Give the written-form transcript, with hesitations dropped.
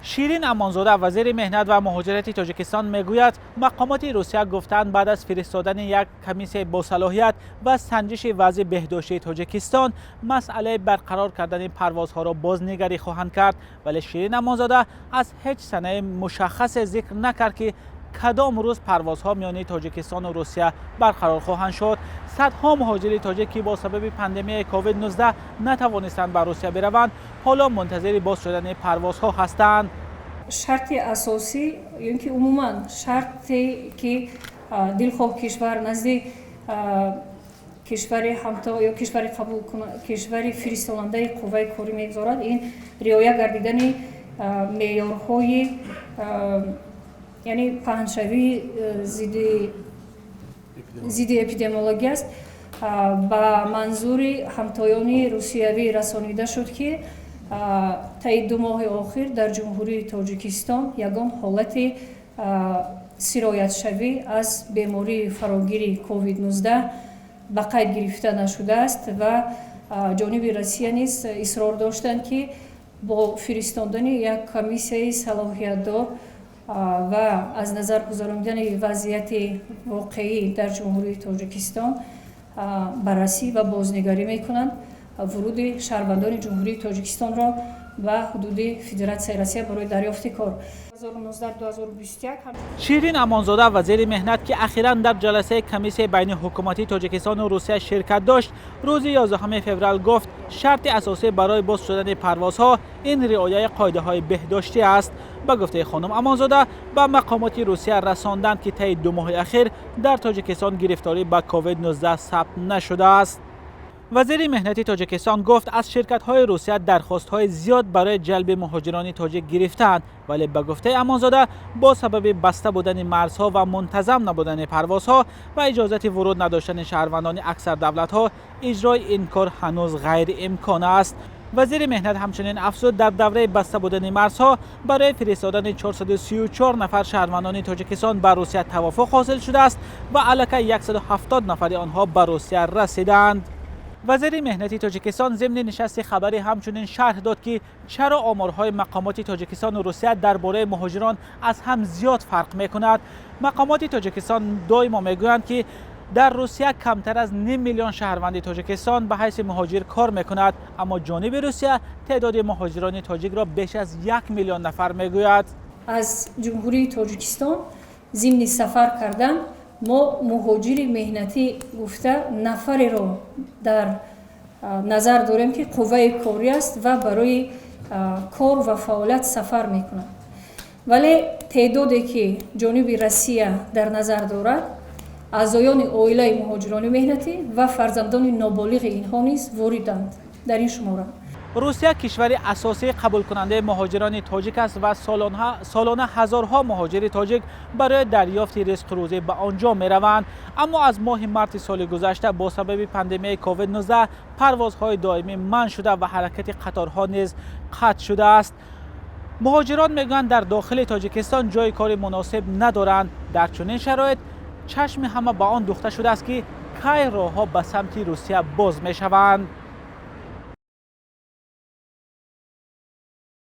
شیرین امانزاده وزیر مهنت و مهاجرت تاجیکستان میگوید مقامات روسیه گفتند بعد از فرستادن یک کمیسیون با صلاحیت و سنجش وضع بهداشتی تاجیکستان مسئله برقرار کردن پروازها را بازنگری خواهند کرد، ولی شیرین امانزاده از هیچ سنه مشخص ذکر نکرد که کدام روز پروازها میان تاجیکستان و روسیه برقرار خواهند شد. صدها مهاجر تاجیک که با سبب پاندمی کووید 19 نتوانستند به روسیه بروند حالا منتظر باز شدن پروازها هستند. شرط اساسی یعنی که عموما شرطی که دلخواه کشور نزد کشور همتا یا کشور قبول کننده کشور فرستاننده قوه کاری میگذارد این رعایت گردیدن معیارهای یعنی پنهانشوی ضد اپیدمیولوژی است. با منظور همتایان روسیوی رسانیده شد که طی 2 ماه آخر در جمهوری تاجیکستان یگان حالت سرایت شوی از بیماری فراگیر کووید 19 به قید گرفته نشده است و جانب روسیه نیز اصرار داشتند که با فرستادن یک کمیسیون صلاحیت‌دار و از نظر گذراندن وضعیت واقعی در جمهوری تاجیکستان بررسی و بازنگری میکنند ورود شهروندان جمهوری تاجیکستان را به حدود فدراسیون روسیه برای دریافت کار 2019-2021. شیرین امانزاده وزیر مهنت که اخیراً در جلسه کمیسیون بین حکومتی تاجیکستان و روسیه شرکت داشت روز 11 فوریه گفت شرط اساسی برای باز شدن پروازها این رعایت قاعده‌های بهداشتی است. به گفته خانم امانزاده به مقامات روسیه رساندند که طی 2 ماه اخیر در تاجیکستان گرفتاری به کووید 19 ثبت نشده است. وزیر مهنت تاجیکستان گفت از شرکت‌های روسیه درخواست‌های زیاد برای جلب مهاجران تاجیک گرفتند، ولی به گفته امانزاده با سبب بسته بودن مرزها و منتظم نبودن پروازها و اجازه ورود نداشتن شهروندان اکثر دولت‌ها اجرای این کار هنوز غیر امکان است. وزیر مهنت همچنین افزود در دوره بسته بودن مرزها برای فرستادن 434 نفر شهروندان تاجیکستان به روسیه توافق حاصل شده است و علاوه 170 نفر آنها به روسیه رسیدند. وزیر مهنت تاجیکستان ضمن نشست خبری همچنین شرح داد که چرا آمارهای مقامات تاجیکستان و روسیه درباره مهاجران از هم زیاد فرق میکند. مقامات تاجیکستان دائما میگویند که در روسیه کمتر از 9 میلیون شهروند تاجیکستان به حیث مهاجر کار میکند، اما جانب روسیه تعداد مهاجران تاجیک را بیش از 1 میلیون نفر میگوید. از جمهوری تاجیکستان ضمن سفر کردن ما مهاجر مهنتی گفته نفری را در نظر داریم که قوه کاری است و برای کار و فعالیت سفر میکنند، ولی تعدادی که جانب روسیه در نظر دارد اعضایان عائله مهاجران مهنتی و فرزندان نابالغ اینها نیز واردند در این شماره. روسیه کشور اساسی قبول کننده مهاجران تاجیک است و سالانه هزارها مهاجر تاجیک برای دریافت رزق روزی به آنجا می روند، اما از ماه مارس سال گذشته با سبب پاندمی کووید 19 پروازهای دائمی منع شده و حرکت قطارها نیز قطع شده است. مهاجران میگویند در داخل تاجیکستان جای کار مناسب ندارند. در چنین شرایط چشم همه به آن دوخته شده است که کی راهها به سمت روسیه باز می شوند.